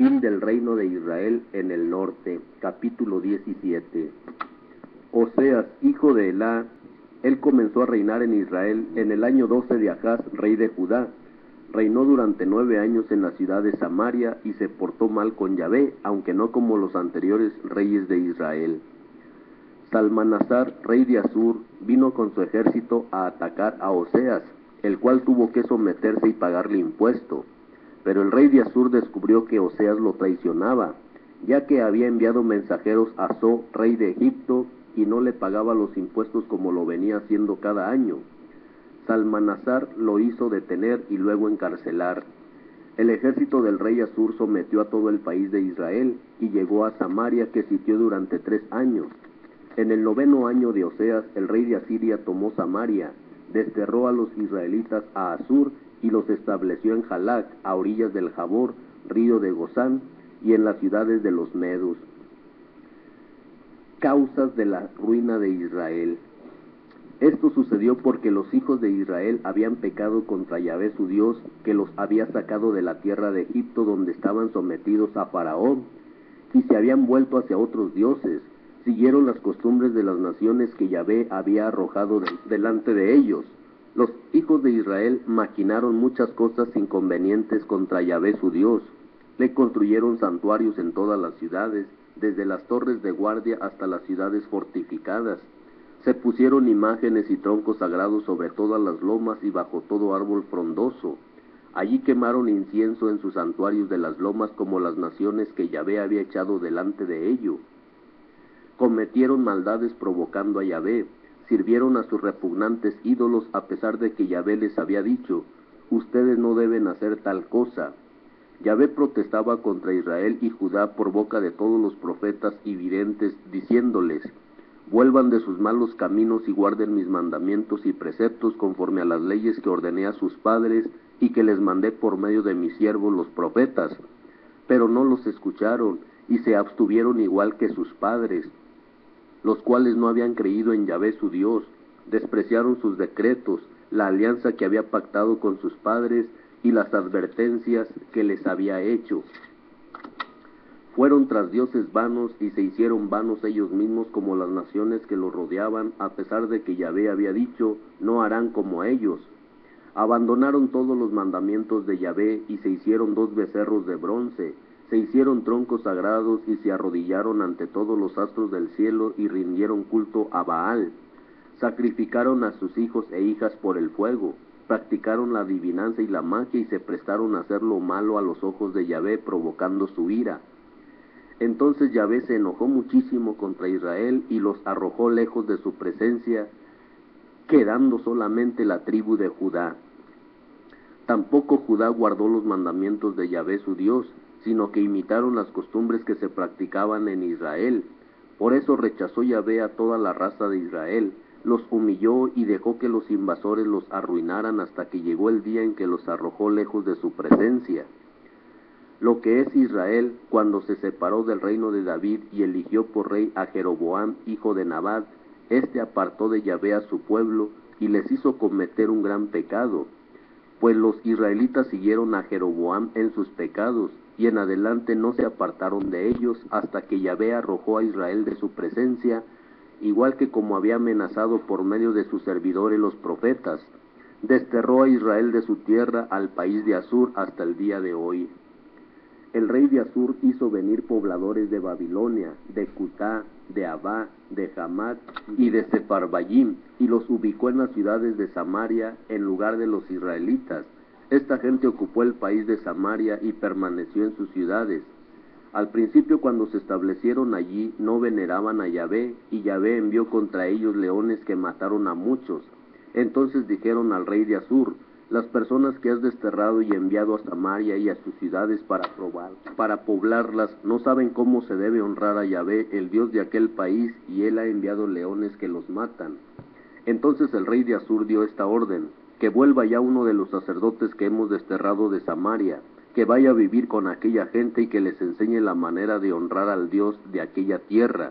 Fin del reino de Israel en el norte. Capítulo 17. Oseas, hijo de Elá, él comenzó a reinar en Israel en el año 12 de Achz, rey de Judá. Reinó durante 9 años en la ciudad de Samaria y se portó mal con Yahvé, aunque no como los anteriores reyes de Israel. Salmanasar, rey de Asur, vino con su ejército a atacar a Oseas, el cual tuvo que someterse y pagarle impuesto. Pero el rey de Asur descubrió que Oseas lo traicionaba, ya que había enviado mensajeros a So, rey de Egipto, y no le pagaba los impuestos como lo venía haciendo cada año. Salmanasar lo hizo detener y luego encarcelar. El ejército del rey Asur sometió a todo el país de Israel y llegó a Samaria, que sitió durante 3 años. En el 9º año de Oseas, el rey de Asiria tomó Samaria, desterró a los israelitas a Asur y los estableció en Jalac, a orillas del Jabor, río de Gozán, y en las ciudades de los medos. Causas de la ruina de Israel. Esto sucedió porque los hijos de Israel habían pecado contra Yahvé su Dios, que los había sacado de la tierra de Egipto, donde estaban sometidos a Faraón, y se habían vuelto hacia otros dioses. Siguieron las costumbres de las naciones que Yahvé había arrojado delante de ellos. Los hijos de Israel maquinaron muchas cosas inconvenientes contra Yahvé su Dios. Le construyeron santuarios en todas las ciudades, desde las torres de guardia hasta las ciudades fortificadas. Se pusieron imágenes y troncos sagrados sobre todas las lomas y bajo todo árbol frondoso. Allí quemaron incienso en sus santuarios de las lomas, como las naciones que Yahvé había echado delante de ello. Cometieron maldades provocando a Yahvé, sirvieron a sus repugnantes ídolos, a pesar de que Yahvé les había dicho: ustedes no deben hacer tal cosa. Yahvé protestaba contra Israel y Judá por boca de todos los profetas y videntes, diciéndoles: vuelvan de sus malos caminos y guarden mis mandamientos y preceptos conforme a las leyes que ordené a sus padres y que les mandé por medio de mis siervos los profetas. Pero no los escucharon y se abstuvieron igual que sus padres, los cuales no habían creído en Yahvé su Dios. Despreciaron sus decretos, la alianza que había pactado con sus padres y las advertencias que les había hecho. Fueron tras dioses vanos y se hicieron vanos ellos mismos como las naciones que los rodeaban, a pesar de que Yahvé había dicho: no harán como ellos. Abandonaron todos los mandamientos de Yahvé y se hicieron 2 becerros de bronce. Se hicieron troncos sagrados y se arrodillaron ante todos los astros del cielo y rindieron culto a Baal. Sacrificaron a sus hijos e hijas por el fuego. Practicaron la adivinanza y la magia y se prestaron a hacer lo malo a los ojos de Yahvé, provocando su ira. Entonces Yahvé se enojó muchísimo contra Israel y los arrojó lejos de su presencia, quedando solamente la tribu de Judá. Tampoco Judá guardó los mandamientos de Yahvé su Dios, sino que imitaron las costumbres que se practicaban en Israel. Por eso rechazó Yahvé a toda la raza de Israel, los humilló y dejó que los invasores los arruinaran hasta que llegó el día en que los arrojó lejos de su presencia. Lo que es Israel, cuando se separó del reino de David y eligió por rey a Jeroboam, hijo de Nabat, éste apartó de Yahvé a su pueblo y les hizo cometer un gran pecado, pues los israelitas siguieron a Jeroboam en sus pecados, y en adelante no se apartaron de ellos hasta que Yahvé arrojó a Israel de su presencia, igual que como había amenazado por medio de sus servidores los profetas. Desterró a Israel de su tierra al país de Asur hasta el día de hoy. El rey de Asur hizo venir pobladores de Babilonia, de Cutá, de Abá, de Hamat y de Sefarbayim, y los ubicó en las ciudades de Samaria en lugar de los israelitas. Esta gente ocupó el país de Samaria y permaneció en sus ciudades. Al principio, cuando se establecieron allí, no veneraban a Yahvé, y Yahvé envió contra ellos leones que mataron a muchos. Entonces dijeron al rey de Asur: las personas que has desterrado y enviado a Samaria y a sus ciudades para poblarlas, no saben cómo se debe honrar a Yahvé, el Dios de aquel país, y él ha enviado leones que los matan. Entonces el rey de Asur dio esta orden: que vuelva ya uno de los sacerdotes que hemos desterrado de Samaria, que vaya a vivir con aquella gente y que les enseñe la manera de honrar al Dios de aquella tierra.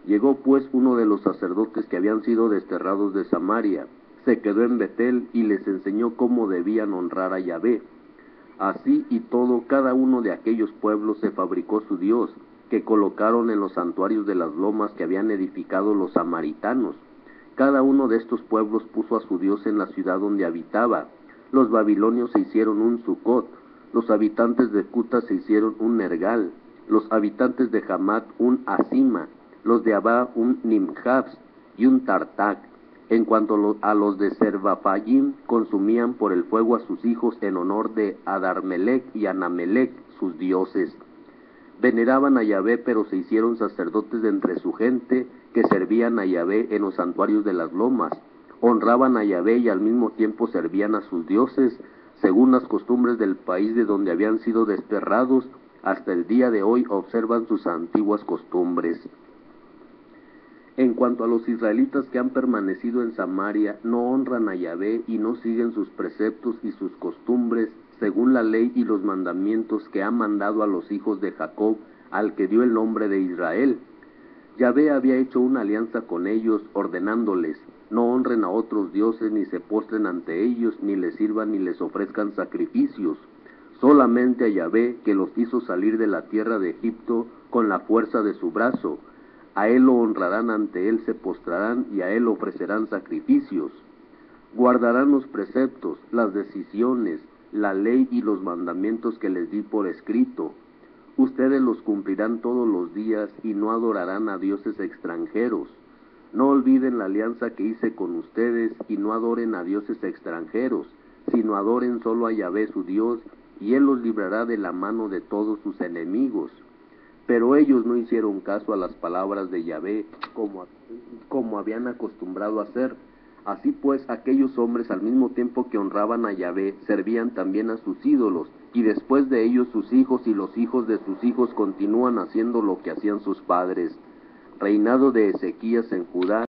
Llegó pues uno de los sacerdotes que habían sido desterrados de Samaria, se quedó en Betel y les enseñó cómo debían honrar a Yahvé. Así y todo, cada uno de aquellos pueblos se fabricó su dios, que colocaron en los santuarios de las lomas que habían edificado los samaritanos. Cada uno de estos pueblos puso a su dios en la ciudad donde habitaba. Los babilonios se hicieron un Sucot, los habitantes de Cuta se hicieron un Nergal, los habitantes de Hamat un Asima, los de Abá un Nimjabs y un Tartak. En cuanto a los de Servafayim, consumían por el fuego a sus hijos en honor de Adarmelec y Anamelec, sus dioses. Veneraban a Yahvé, pero se hicieron sacerdotes de entre su gente, que servían a Yahvé en los santuarios de las lomas. Honraban a Yahvé y al mismo tiempo servían a sus dioses, según las costumbres del país de donde habían sido desterrados. Hasta el día de hoy observan sus antiguas costumbres. En cuanto a los israelitas que han permanecido en Samaria, no honran a Yahvé y no siguen sus preceptos y sus costumbres, según la ley y los mandamientos que ha mandado a los hijos de Jacob, al que dio el nombre de Israel. Yahvé había hecho una alianza con ellos, ordenándoles: no honren a otros dioses, ni se postren ante ellos, ni les sirvan, ni les ofrezcan sacrificios. Solamente a Yahvé, que los hizo salir de la tierra de Egipto con la fuerza de su brazo. A él lo honrarán, ante él se postrarán, y a él ofrecerán sacrificios. Guardarán los preceptos, las decisiones, la ley y los mandamientos que les di por escrito. Ustedes los cumplirán todos los días y no adorarán a dioses extranjeros. No olviden la alianza que hice con ustedes y no adoren a dioses extranjeros, sino adoren solo a Yahvé su Dios, y él los librará de la mano de todos sus enemigos. Pero ellos no hicieron caso a las palabras de Yahvé, como habían acostumbrado a hacer. Así pues, aquellos hombres, al mismo tiempo que honraban a Yahvé, servían también a sus ídolos, y después de ellos sus hijos y los hijos de sus hijos continúan haciendo lo que hacían sus padres. Reinado de Ezequías en Judá.